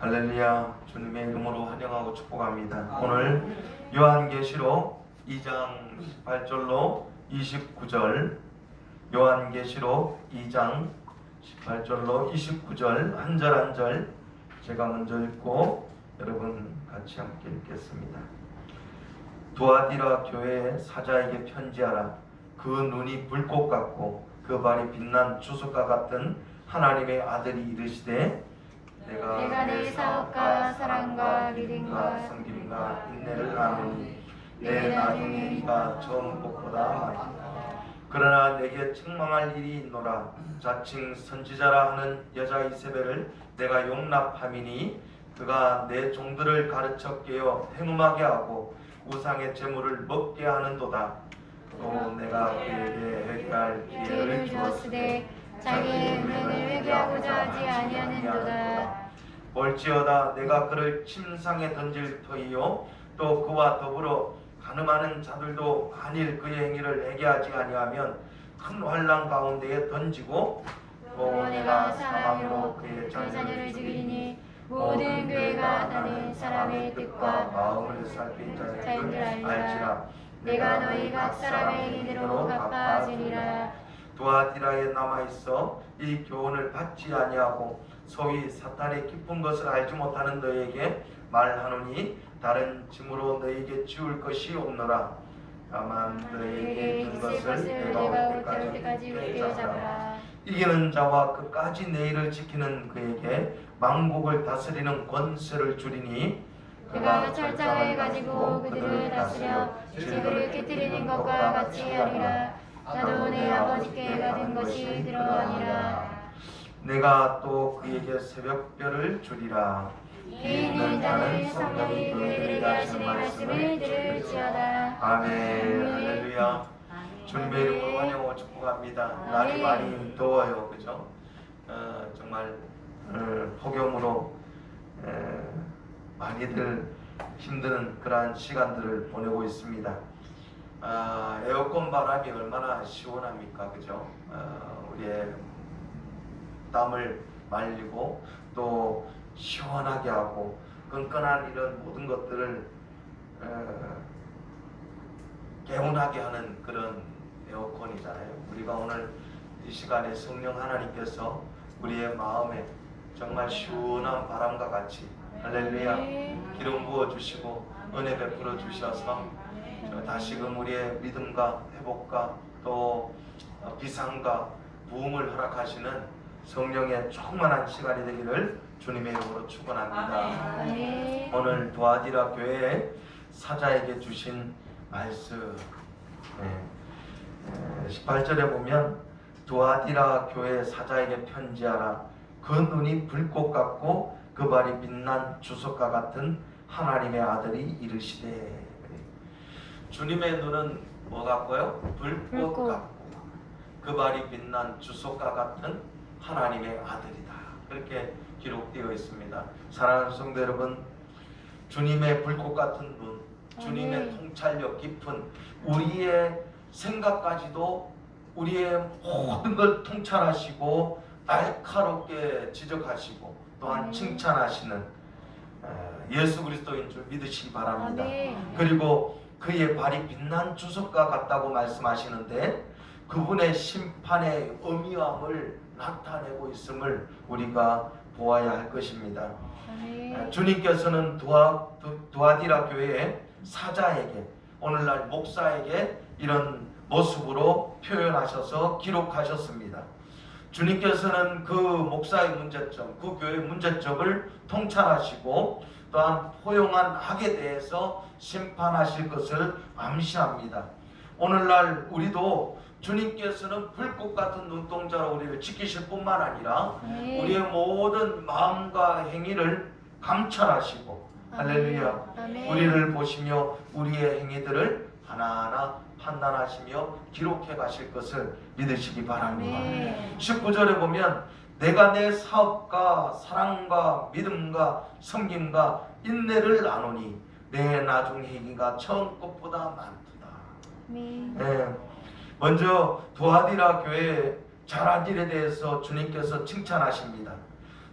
할렐루야. 주님의 이름으로 환영하고 축복합니다. 오늘 요한계시록 2장 18절로 29절, 요한계시록 2장 18절로 29절 한 절 한 절 제가 먼저 읽고 여러분 같이 함께 읽겠습니다. 두아디라 교회의 사자에게 편지하라. 그 눈이 불꽃 같고 그 발이 빛난 주석과 같은 하나님의 아들이 이르시되 내가 내 사업과 사랑과 믿음과 섬김과 인내를 아노니 내 나중에 이가 처음 것보다 많다. 그러나 내게 책망할 일이 있노라. 자칭 선지자라 하는 여자 이세벨을 내가 용납함이니 그가 내 종들을 가르쳐 깨어 행음하게 하고 우상의 제물을 먹게 하는도다. 또 내가 그에게 회개할 기회를 주었으되 자기의 은행을 회개하고자 하지 아니하는도다. 볼지어다 내가 그를 침상에 던질 터이요 또 그와 더불어 간음하는 자들도 만일 그의 행위를 회개하지 아니하면 큰 환난 가운데에 던지고 또 내가 사망으로 그의 자녀를 죽이니 모든 교회가 나는 사람의 뜻과 마음을 살핀 자인 줄 알지라. 내가 너희 각 사람의 행위대로 갚아주리라. 두아디라에 남아있어 이 교훈을 받지 아니하고 소위 사탄의 깊은 것을 알지 못하는 너희에게 말하노니 다른 짐으로 너희에게 지울 것이 없노라. 다만 너희에게 준 것을 내가 올 때까지 굳게 잡으라. 이기는 자와 끝까지 내 일을 지키는 그에게 만국을 다스리는 권세를 주리니 그가 철장을 가지고 그들을 다스려 지구를 깨뜨리는 것과 같이 하리라. 나도 내 아버지께 받은 것이 들어가니라. 내가 또 그에게 새벽별을 주리라. 이는 나는 성령이 교회들에게 하시는 말씀을 들을지어다. 아멘. 할렐루야. 주님의 이름으로 환영하고 축복합니다. 날이 많이 더워요, 그죠? 정말 폭염으로 많이들 힘든 그러한 시간들을 보내고 있습니다. 에어컨 바람이 얼마나 시원합니까, 그죠? 우리의 땀을 말리고 또 시원하게 하고 끈끈한 이런 모든 것들을 개운하게 하는 그런 에어컨이잖아요. 우리가 오늘 이 시간에 성령 하나님께서 우리의 마음에 정말 시원한 바람과 같이 할렐루야 기름 부어 주시고 은혜 베풀어 주셔서 다시금 우리의 믿음과 회복과 또 비상과 부흥을 허락하시는 성령의 충만한 시간이 되기를 주님의 이름으로 축원합니다. 오늘 두아디라 교회의 사자에게 주신 말씀 18절에 보면 두아디라 교회 사자에게 편지하라. 그 눈이 불꽃 같고 그 발이 빛난 주석과 같은 하나님의 아들이 이르시되. 주님의 눈은 뭐 같고요? 불꽃 같고 그 발이 빛난 주석과 같은 하나님의 아들이다. 그렇게 기록되어 있습니다. 사랑하는 성도 여러분, 주님의 불꽃 같은 눈, 주님의 통찰력 깊은 우리의 생각까지도 우리의 모든 걸 통찰하시고 날카롭게 지적하시고 또한 칭찬하시는 예수 그리스도인 줄 믿으시기 바랍니다. 그리고 그의 발이 빛난 주석과 같다고 말씀하시는데 그분의 심판의 엄미함을 나타내고 있음을 우리가 보아야 할 것입니다. 주님께서는 두아디라 교회의 사자에게 오늘날 목사에게 이런 모습으로 표현하셔서 기록하셨습니다. 주님께서는 그 목사의 문제점, 그 교회의 문제점을 통찰하시고 또한 포용한 악에 대해서 심판하실 것을 암시합니다. 오늘날 우리도 주님께서는 불꽃 같은 눈동자로 우리를 지키실 뿐만 아니라 우리의 모든 마음과 행위를 감찰하시고 할렐루야 우리를 보시며 우리의 행위들을 하나하나 판단하시며 기록해 가실 것을 믿으시기 바랍니다. 19절에 보면 내가 내 사업과 사랑과 믿음과 섬김과 인내를 나누니 내 나중 행위가 처음 것보다 많도다. 먼저 두아디라 교회의 잘한 일에 대해서 주님께서 칭찬하십니다.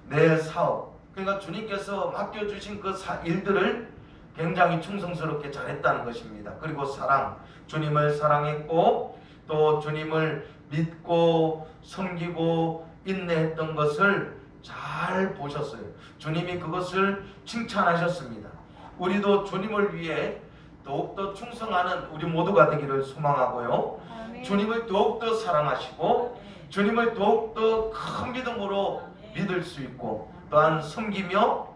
내 사업, 그러니까 주님께서 맡겨주신 그 일들을 굉장히 충성스럽게 잘했다는 것입니다. 그리고 사랑, 주님을 사랑했고 또 주님을 믿고 섬기고 인내했던 것을 잘 보셨어요. 주님이 그것을 칭찬하셨습니다. 우리도 주님을 위해 더욱더 충성하는 우리 모두가 되기를 소망하고요. 아멘. 주님을 더욱더 사랑하시고 주님을 더욱더 큰 믿음으로 믿을 수 있고 또한 섬기며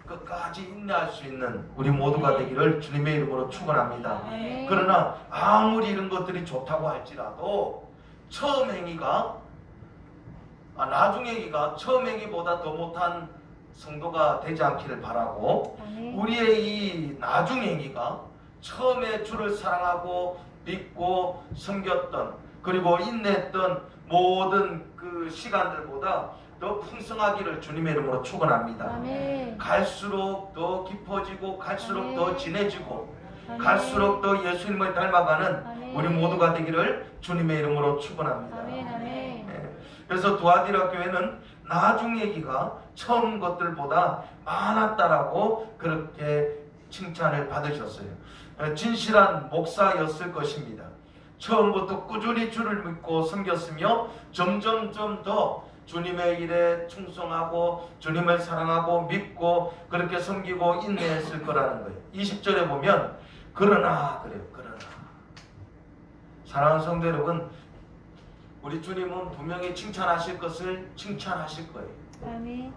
끝까지 인내할 수 있는 우리 모두가 되기를 주님의 이름으로 축원합니다. 아멘. 그러나 아무리 이런 것들이 좋다고 할지라도 처음 행위가 나중 행위가 처음 행위보다 더 못한 성도가 되지 않기를 바라고 아멘. 우리의 이 나중 행위가 처음에 주를 사랑하고 믿고 섬겼던 그리고 인내했던 모든 그 시간들보다 더 풍성하기를 주님의 이름으로 축원합니다. 아멘. 갈수록 더 깊어지고 갈수록 아멘. 더 진해지고 아멘. 갈수록 더 예수님을 닮아가는 아멘. 우리 모두가 되기를 주님의 이름으로 축원합니다. 아멘. 아멘. 네. 그래서 두아디라 교회는 나중 얘기가 처음 것들보다 많았다라고 그렇게 칭찬을 받으셨어요. 진실한 목사였을 것입니다. 처음부터 꾸준히 주를 믿고 섬겼으며 점점점 더 주님의 일에 충성하고 주님을 사랑하고 믿고 그렇게 섬기고 인내했을 거라는 거예요. 20절에 보면 그러나 그래요. 그러나 사랑하는 성도 여러분, 우리 주님은 분명히 칭찬하실 것을 칭찬하실 거예요. 아멘.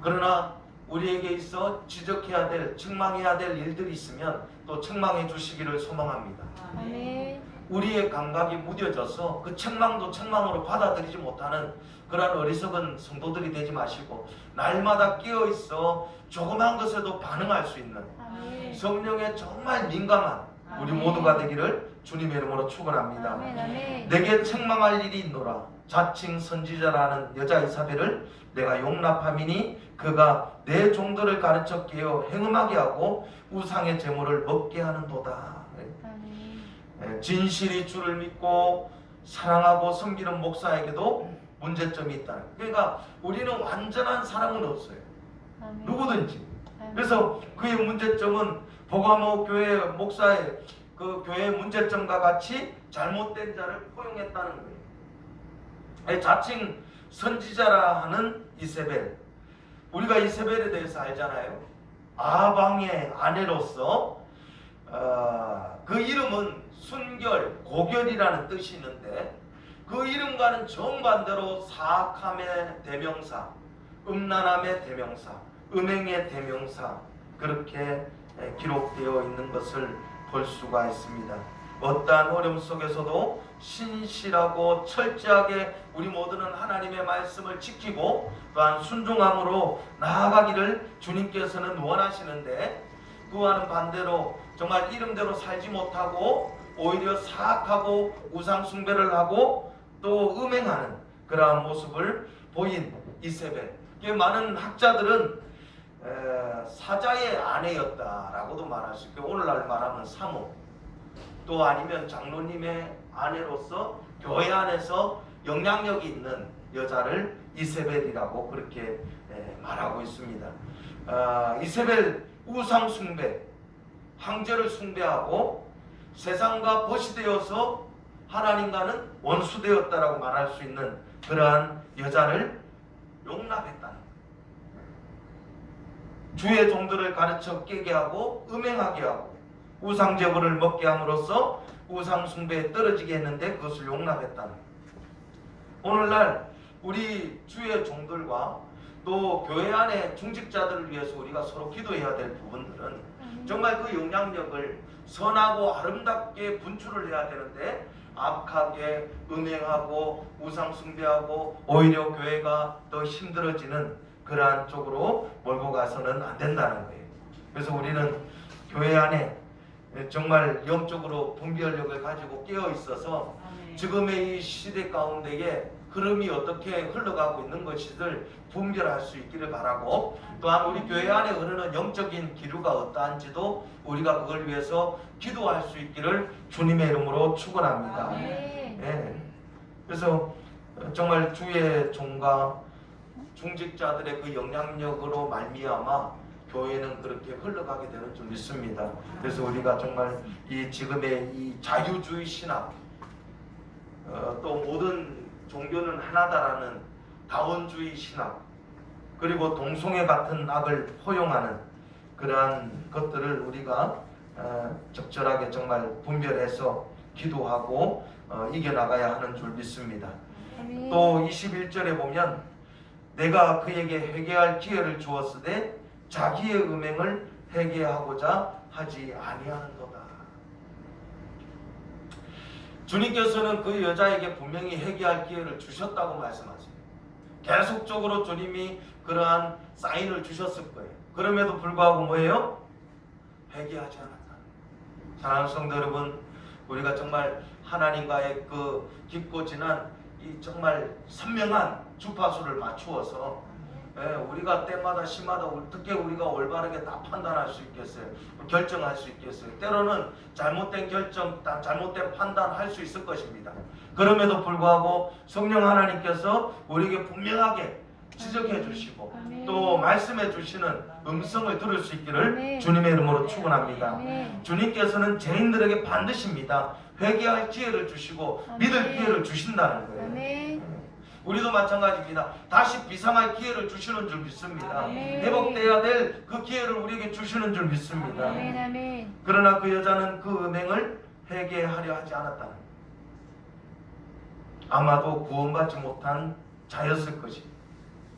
그러나 우리에게 있어 지적해야 될, 책망해야 될 일들이 있으면 또 책망해 주시기를 소망합니다. 아멘. 우리의 감각이 무뎌져서 그 책망도 책망으로 받아들이지 못하는 그러한 어리석은 성도들이 되지 마시고 날마다 깨어있어 조그만 것에도 반응할 수 있는 아멘. 성령에 정말 민감한 우리 아멘. 모두가 되기를 주님의 이름으로 축원합니다. 아멘. 아멘. 내게 책망할 일이 있노라. 자칭 선지자라는 여자 이사벨을 내가 용납함이니 그가 내 종들을 가르쳐 깨어 행음하게 하고 우상의 제물을 먹게 하는도다. 아멘. 진실이 주를 믿고 사랑하고 섬기는 목사에게도 문제점이 있다. 그러니까 우리는 완전한 사람은 없어요. 아멘. 누구든지. 아멘. 그래서 그의 문제점은 보가모 교회 목사의 그 교회의 문제점과 같이 잘못된 자를 포용했다는 거예요. 자칭 선지자라 하는 이세벨. 우리가 이세벨에 대해서 알잖아요. 아방의 아내로서 그 이름은 순결, 고결이라는 뜻이 있는데 그 이름과는 정반대로 사악함의 대명사, 음란함의 대명사, 음행의 대명사 그렇게 기록되어 있는 것을 볼 수가 있습니다. 어떠한 어려움 속에서도 신실하고 철저하게 우리 모두는 하나님의 말씀을 지키고 또한 순종함으로 나아가기를 주님께서는 원하시는데 그와는 반대로 정말 이름대로 살지 못하고 오히려 사악하고 우상 숭배를 하고 또 음행하는 그러한 모습을 보인 이세벨. 많은 학자들은 사자의 아내였다라고도 말할 수 있고 오늘날 말하면 사모 또 아니면 장로님의 아내로서 교회 안에서 영향력이 있는 여자를 이세벨이라고 그렇게 말하고 있습니다. 이세벨 우상 숭배, 황제를 숭배하고 세상과 벗이 되어서 하나님과는 원수되었다라고 말할 수 있는 그러한 여자를 용납했다는 거예요. 주의 종들을 가르쳐 깨게 하고 음행하게 하고 우상 제물을 먹게 함으로써 우상 숭배에 떨어지게 했는데 그것을 용납했다는 거예요. 오늘날 우리 주의 종들과 또 교회 안에 중직자들을 위해서 우리가 서로 기도해야 될 부분들은 정말 그 영향력을 선하고 아름답게 분출을 해야 되는데 악하게 음행하고 우상 숭배하고 오히려 교회가 더 힘들어지는 그러한 쪽으로 몰고 가서는 안 된다는 거예요. 그래서 우리는 교회 안에 정말 영적으로 분별력을 가지고 깨어 있어서 지금의 이 시대 가운데에 흐름이 어떻게 흘러가고 있는 것을 분별할 수 있기를 바라고 또한 우리 교회 안에 흐르는 영적인 기류가 어떠한지도 우리가 그걸 위해서 기도할 수 있기를 주님의 이름으로 축원합니다. 네. 예. 그래서 정말 주의 종과 중직자들의 그 영향력으로 말미암아 교회는 그렇게 흘러가게 되는 줄 믿습니다. 그래서 우리가 정말 이 지금의 이 자유주의 신학, 또 모든 종교는 하나다라는 다원주의 신학, 그리고 동성애 같은 악을 포용하는 그러한 것들을 우리가 적절하게 정말 분별해서 기도하고 이겨나가야 하는 줄 믿습니다. 또 21절에 보면 내가 그에게 회개할 기회를 주었으되 자기의 음행을 회개하고자 하지 아니하는도다. 주님께서는 그 여자에게 분명히 회개할 기회를 주셨다고 말씀하세요. 계속적으로 주님이 그러한 사인을 주셨을 거예요. 그럼에도 불구하고 뭐예요? 회개하지 않았다. 사랑하는 성도 여러분, 우리가 정말 하나님과의 그 깊고 진한 이 정말 선명한 주파수를 맞추어서 우리가 때마다 시마다 어떻게 우리가 올바르게 다 판단할 수 있겠어요? 결정할 수 있겠어요? 때로는 잘못된 결정, 잘못된 판단할 수 있을 것입니다. 그럼에도 불구하고 성령 하나님께서 우리에게 분명하게 지적해 주시고 또 말씀해 주시는 음성을 들을 수 있기를 주님의 이름으로 축원합니다. 주님께서는 죄인들에게 반드시입니다. 회개할 기회를 주시고 믿을 기회를 주신다는 거예요. 우리도 마찬가지입니다. 다시 비상할 기회를 주시는 줄 믿습니다. 회복돼야 될 그 기회를 우리에게 주시는 줄 믿습니다. 그러나 그 여자는 그 음행을 회개하려 하지 않았다는 거예요. 아마도 구원받지 못한 자였을 것입니다.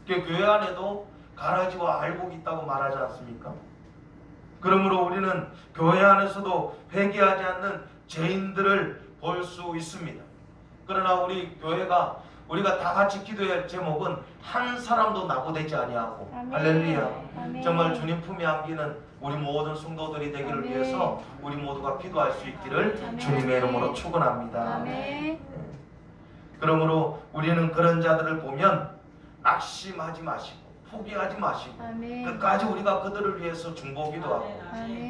교회 안에도 가라지와 알곡이 있다고 말하지 않습니까? 그러므로 우리는 교회 안에서도 회개하지 않는 죄인들을 볼 수 있습니다. 그러나 우리 교회가 우리가 다 같이 기도해야 할 제목은 한 사람도 낙오되지 아니하고 할렐루야. 정말 주님 품에 안기는 우리 모든 성도들이 되기를 위해서 우리 모두가 기도할 수 있기를 주님의 이름으로 축원합니다. 그러므로 우리는 그런 자들을 보면 낙심하지 마시고 포기하지 마시고 끝까지 우리가 그들을 위해서 중보기도 하고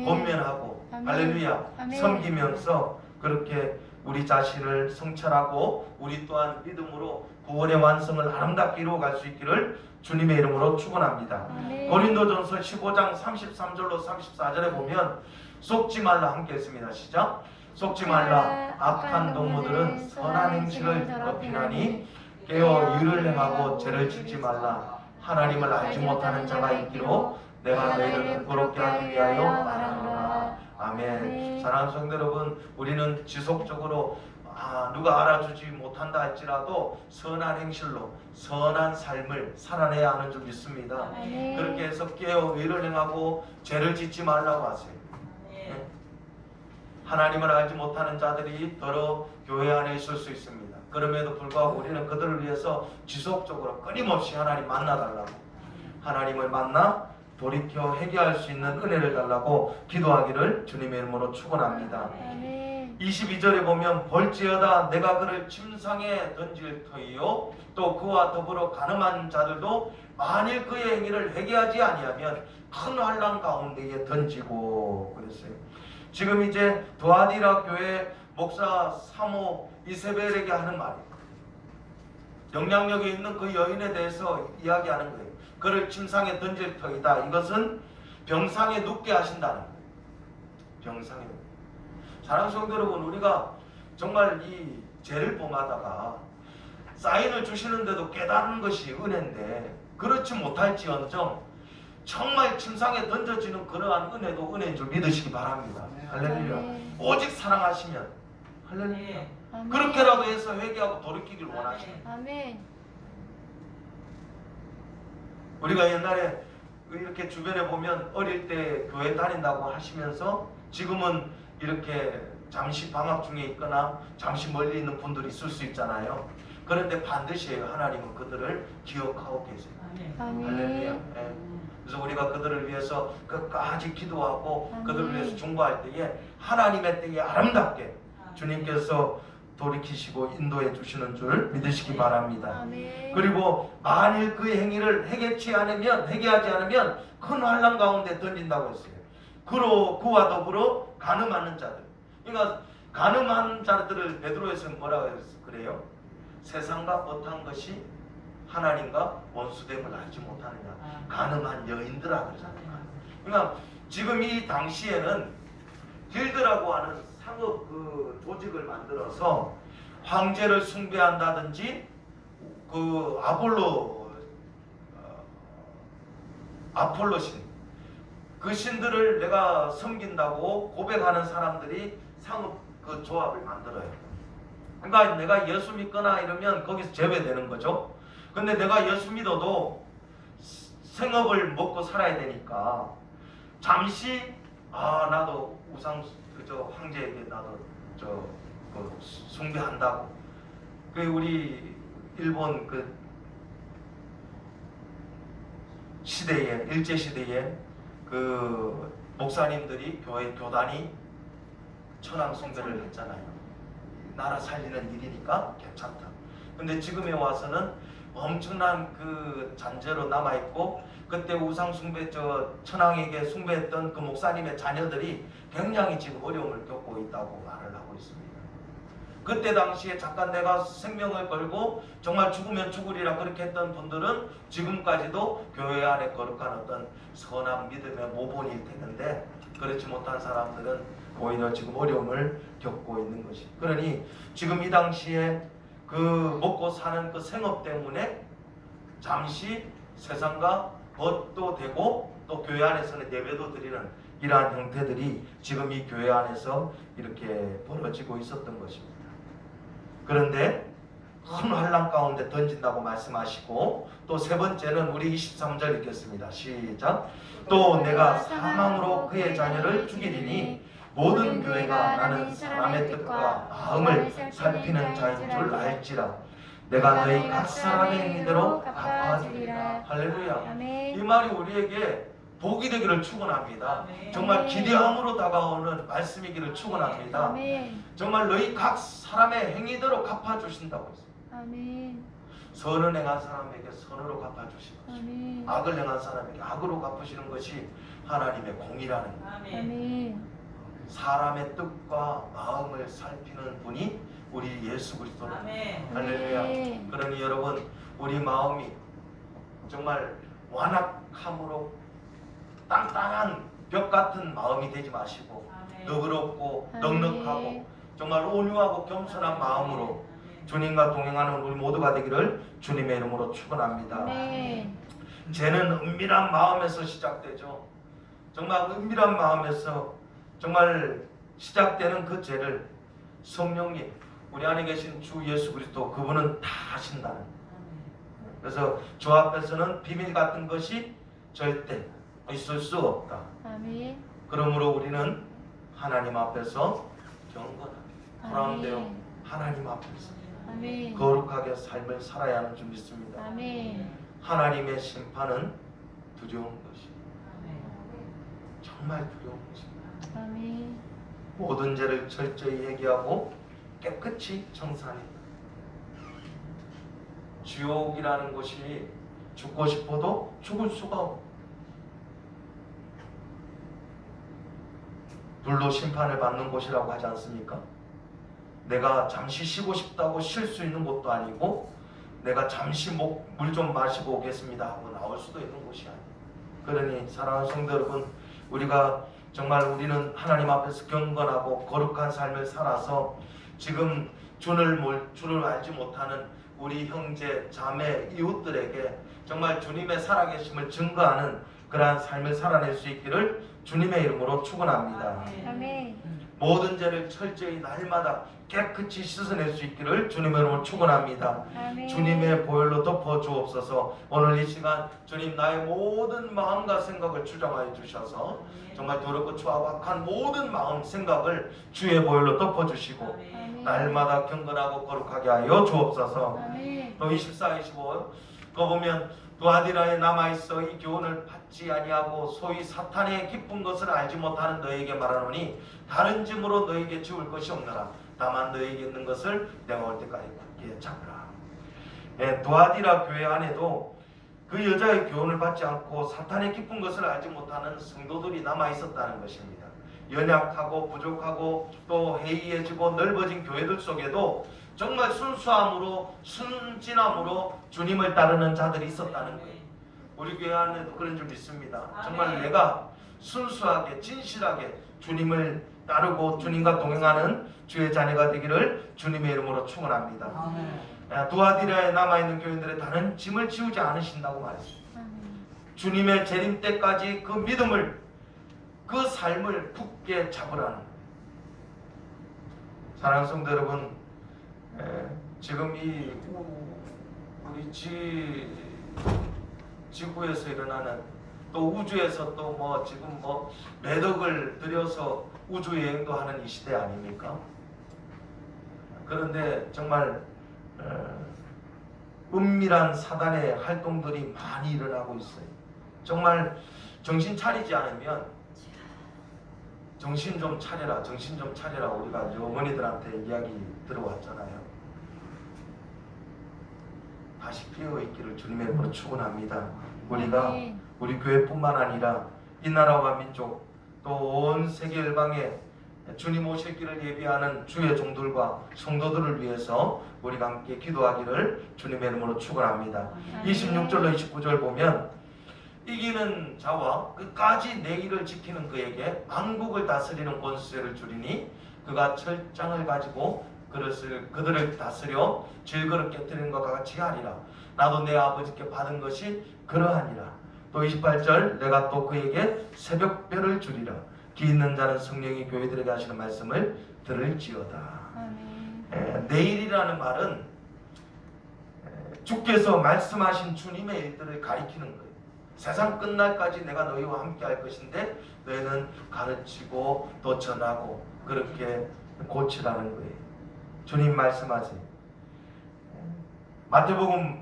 권면하고 할렐루야 섬기면서 그렇게 우리 자신을 성찰하고 우리 또한 믿음으로 구원의 완성을 아름답게 이루어갈 수 있기를 주님의 이름으로 축원합니다. 고린도전서 15장 33절로 34절에 보면 속지 말라 함께 했습니다. 시작. 속지 말라. 악한 동무들은 선한 행실을 더럽히나니 깨어 의를 행하고 죄를 짓지 말라. 하나님을 알지 못하는 자가 있기로 내가 너희를 부끄럽게 하기 위하여 말하노라. 아멘. 사랑하는 성도 여러분, 우리는 지속적으로 누가 알아주지 못한다 할지라도 선한 행실로 선한 삶을 살아내야 하는 줄 믿습니다. 그렇게 해서 깨어 의를 행하고 죄를 짓지 말라고 하세요. 하나님을 알지 못하는 자들이 더러 교회 안에 있을 수 있습니다. 그럼에도 불구하고 우리는 그들을 위해서 지속적으로 끊임없이 하나님 만나달라고, 하나님을 만나 돌이켜 회개할 수 있는 은혜를 달라고 기도하기를 주님의 이름으로 축원합니다. 22절에 보면 볼지어다 내가 그를 침상에 던질 터이요 또 그와 더불어 가늠한 자들도 만일 그의 행위를 회개하지 아니하면 큰 환난 가운데에 던지고 그랬어요. 지금 이제 두아디라 교회 목사 사모 이세벨에게 하는 말이에요. 영향력이 있는 그 여인에 대해서 이야기하는 거예요. 그를 침상에 던질 터이다. 이것은 병상에 눕게 하신다는 거예요. 병상에. 사랑하는 성도 여러분, 우리가 정말 이 죄를 범하다가 사인을 주시는데도 깨달은 것이 은혜인데 그렇지 못할지언정 정말 침상에 던져지는 그러한 은혜도 은혜인 줄 믿으시기 바랍니다. 할렐루야. 오직 사랑하시면 할렐루야. 그렇게라도 해서 회개하고 돌이키길 원하시는. 아멘. 우리가 옛날에 이렇게 주변에 보면 어릴 때 교회 다닌다고 하시면서 지금은 이렇게 잠시 방학 중에 있거나 잠시 멀리 있는 분들이 있을 수 있잖아요. 그런데 반드시 하나님은 그들을 기억하고 계세요. 할렐루야. 네. 그래서 우리가 그들을 위해서 끝까지 기도하고 그들을 위해서 중보할 때에 하나님의 때에 아름답게 주님께서 돌이키시고 인도해 주시는 줄 믿으시기 바랍니다. 그리고 만일 그 행위를 회개하지 않으면 큰 환난 가운데 던진다고 했어요. 그와 더불어 간음하는 자들. 그러니까 간음한 자들을 베드로에서 뭐라고 그래요? 세상과 못한 것이 하나님과 원수됨을 알지 못하느냐. 가늠한 여인들아 그러잖아요. 그러니까 지금 이 당시에는 길드라고 하는 상업 그 조직을 만들어서 황제를 숭배한다든지 그 아폴로 신, 그 신들을 내가 섬긴다고 고백하는 사람들이 상업 그 조합을 만들어요. 그러니까 내가 예수 믿거나 이러면 거기서 제외되는 거죠. 근데 내가 예수 믿어도 생업을 먹고 살아야 되니까 잠시 나도 우상 저 황제에게 나도 그 숭배한다고. 그 우리 일본 그 시대에 일제 시대에 그 목사님들이 교회 교단이 천황 숭배를 했잖아요. 나라 살리는 일이니까 괜찮다. 근데 지금에 와서는 엄청난 그 잔재로 남아있고, 그때 우상 숭배 천황에게 숭배했던 그 목사님의 자녀들이 굉장히 지금 어려움을 겪고 있다고 말을 하고 있습니다. 그때 당시에 잠깐 내가 생명을 걸고 정말 죽으면 죽으리라 그렇게 했던 분들은 지금까지도 교회 안에 거룩한 어떤 선한 믿음의 모본이 되는데, 그렇지 못한 사람들은 오히려 지금 어려움을 겪고 있는 것이. 그러니 지금 이 당시에 그 먹고 사는 그 생업 때문에 잠시 세상과 벗도 되고 또 교회 안에서는 예배도 드리는 이러한 형태들이 지금 이 교회 안에서 이렇게 벌어지고 있었던 것입니다. 그런데 큰 환난 가운데 던진다고 말씀하시고, 또 세 번째는 우리 23절 읽겠습니다. 시작. 또 내가 사망으로 그의 자녀를 죽이리니 모든 교회가 나는 사람의 뜻과 마음을 살피는 자인 줄 알지라. 내가 너희 각 사람의 행위대로 갚아주리라. 할렐루야. 이 말이 우리에게 복이 되기를 축원합니다. 정말 기대함으로 다가오는 말씀이기를 축원합니다. 정말 너희 각 사람의 행위대로 갚아주신다고 했습니다. 선을 행한 사람에게 선으로 갚아주시고, 악을 행한 사람에게 악으로 갚으시는 것이 하나님의 공이라는 거예요. 사람의 뜻과 마음을 살피는 분이 우리 예수 그리스도입니다. 할렐루야. 그러니 여러분, 우리 마음이 정말 완악함으로 땅땅한 벽 같은 마음이 되지 마시고, 너그럽고 넉넉하고 정말 온유하고 겸손한 마음으로 주님과 동행하는 우리 모두가 되기를 주님의 이름으로 축원합니다. 죄는 은밀한 마음에서 시작되죠. 정말 은밀한 마음에서 정말 시작되는 그 죄를 성령님, 우리 안에 계신 주 예수 그리스도, 그분은 다 하신다는. 그래서 주 앞에서는 비밀 같은 것이 절대 있을 수 없다. 그러므로 우리는 하나님 앞에서 경건하게 돌아온대요. 하나님 앞에서 거룩하게 삶을 살아야 하는 줄 믿습니다. 하나님의 심판은 두려운 것이, 정말 두려운 것입니다. 모든 죄를 철저히 회개하고 깨끗이 청산합니다. 지옥이라는 곳이 죽고 싶어도 죽을 수가 없고, 불로 심판을 받는 곳이라고 하지 않습니까? 내가 잠시 쉬고 싶다고 쉴 수 있는 곳도 아니고, 내가 잠시 물 좀 마시고 오겠습니다 하고 나올 수도 있는 곳이 아니에요. 그러니 사랑하는 성도 여러분, 우리는 하나님 앞에서 경건하고 거룩한 삶을 살아서 지금 주를 알지 못하는 우리 형제, 자매, 이웃들에게 정말 주님의 살아계심을 증거하는 그러한 삶을 살아낼 수 있기를 주님의 이름으로 축원합니다. 모든 죄를 철저히 날마다 깨끗이 씻어낼 수 있기를 주님의 이름으로 축원합니다. 주님의 보혈로 덮어 주옵소서. 오늘 이 시간 주님, 나의 모든 마음과 생각을 주장하여 주셔서 정말 더럽고 추하고 악한 모든 마음 생각을 주의 보혈로 덮어 주시고 날마다 경건하고 거룩하게 하여 주옵소서. 또 24, 25 그거 보면 두아디라에 남아있어 이 교훈을 받지 아니하고 소위 사탄의 기쁜 것을 알지 못하는 너에게 말하노니 다른 짐으로 너에게 지울 것이 없노라. 다만 너에게 있는 것을 내가 올 때까지 굳게 잡으라. 두아디라 교회 안에도 그 여자의 교훈을 받지 않고 사탄의 기쁜 것을 알지 못하는 성도들이 남아있었다는 것입니다. 연약하고 부족하고 또 해이해지고 넓어진 교회들 속에도 정말 순수함으로 순진함으로 주님을 따르는 자들이 있었다는 거예요. 우리 교회 안에도 그런 줄 믿습니다. 정말 내가 순수하게 진실하게 주님을 따르고 주님과 동행하는 주의 자녀가 되기를 주님의 이름으로 축원합니다. 두아디라에 남아있는 교인들의 다른 짐을 지우지 않으신다고 말했습니다. 주님의 재림 때까지 그 믿음을, 그 삶을 굳게 잡으라는. 사랑하는 성도 여러분, 지금 이 우리 지구에서 일어나는, 또 우주에서 또 뭐 지금 뭐 매덕을 들여서 우주 여행도 하는 이 시대 아닙니까? 그런데 정말 은밀한 사단의 활동들이 많이 일어나고 있어요. 정말 정신 차리지 않으면, 정신 좀 차려라, 정신 좀 차려라, 우리가 어머니들한테 이야기 들어왔잖아요. 다시 깨어있기를 주님의 이름으로 축원합니다. 우리가 우리 교회뿐만 아니라 이 나라와 민족, 또 온 세계 열방에 주님 오실 길을 예비하는 주의 종들과 성도들을 위해서 우리가 함께 기도하기를 주님의 이름으로 축원합니다. 26절로 29절 보면, 이기는 자와 끝까지 내 일을 지키는 그에게 만국을 다스리는 권세를 주리니 그가 철장을 가지고 그들을 다스려 질그릇 깨뜨리는 것과 같이 하리라. 나도 내 아버지께 받은 것이 그러하니라. 또 28절, 내가 또 그에게 새벽별을 주리라. 기 있는 자는 성령이 교회들에게 하시는 말씀을 들을지어다. 내일이라는 말은 주께서 말씀하신 주님의 일들을 가리키는 거예요. 세상 끝날까지 내가 너희와 함께 할 것인데 너희는 가르치고 또 전하고 그렇게 고치라는 거예요. 주님 말씀하세요. 마태복음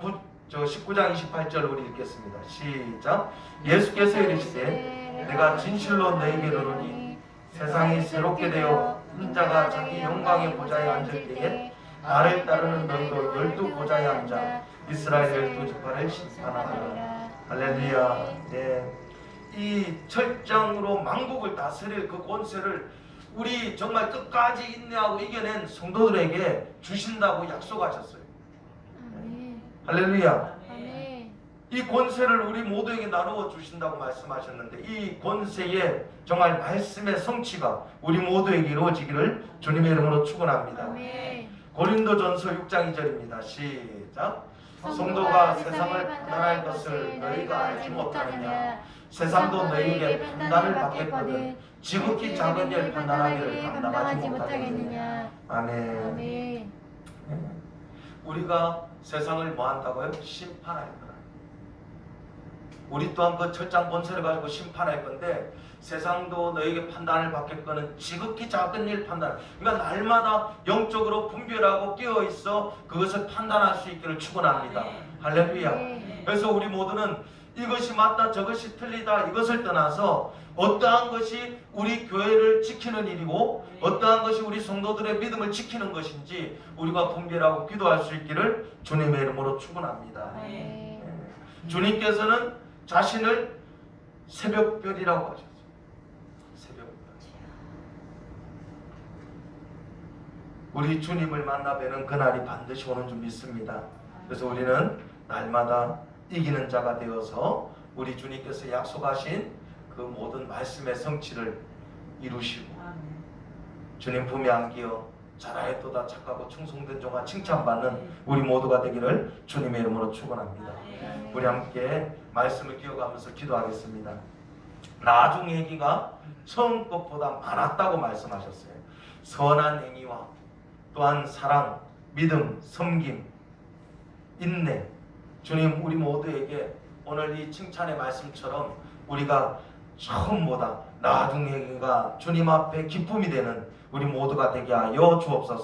19장 28절 우리 읽겠습니다. 시작. 예수께서 이르시되 내가 진실로 너희에게 이르노니 세상이 새롭게 되어 한 자가 자기 영광의 보좌에 앉을 때에 나를 따르는 너희도 12보좌에 앉아 이스라엘 12지파를 심판하리라. 할렐루야. 네. 이 철장으로 만국을 다스릴 그 권세를 우리 정말 끝까지 인내하고 이겨낸 성도들에게 주신다고 약속하셨어요. 할렐루야. 이 권세를 우리 모두에게 나누어 주신다고 말씀하셨는데, 이 권세에 정말 말씀의 성취가 우리 모두에게 이루어지기를 주님의 이름으로 축원합니다. 고린도전서 6장 2절입니다. 시작. 성도가 세상을 판단할 것을 너희가 알지 못하느냐. 세상도 너희에게 판단을 받겠거든 지극히 작은 일 판단하기를 감당하지 못하겠느냐. 아멘. 우리가 세상을 뭐 한다고요? 심판할 거라. 우리 또한 그 철장 권세를 가지고 심판할 건데, 세상도 너에게 판단을 받겠거는 지극히 작은 일 판단. 그러니까 날마다 영적으로 분별하고 깨어있어 그것을 판단할 수 있기를 축원합니다. 할렐루야. 그래서 우리 모두는 이것이 맞다 저것이 틀리다 이것을 떠나서 어떠한 것이 우리 교회를 지키는 일이고 어떠한 것이 우리 성도들의 믿음을 지키는 것인지 우리가 분별하고 기도할 수 있기를 주님의 이름으로 축원합니다. 주님께서는 자신을 새벽별이라고 하셨어요. 새벽별. 우리 주님을 만나 뵈는 그날이 반드시 오는 줄 믿습니다. 그래서 우리는 날마다 이기는 자가 되어서 우리 주님께서 약속하신 그 모든 말씀의 성취를 이루시고 주님 품에 안기어 잘하였도다 착하고 충성된 종아 칭찬받는 우리 모두가 되기를 주님의 이름으로 축원합니다. 우리 함께 말씀을 기억하면서 기도하겠습니다. 나중 얘기가 처음 것보다 많았다고 말씀하셨어요. 선한 행위와 또한 사랑, 믿음, 섬김, 인내. 주님 우리 모두에게 오늘 이 칭찬의 말씀처럼 우리가 처음보다 나중 얘기가 주님 앞에 기쁨이 되는 우리 모두가 되게 하여 주옵소서.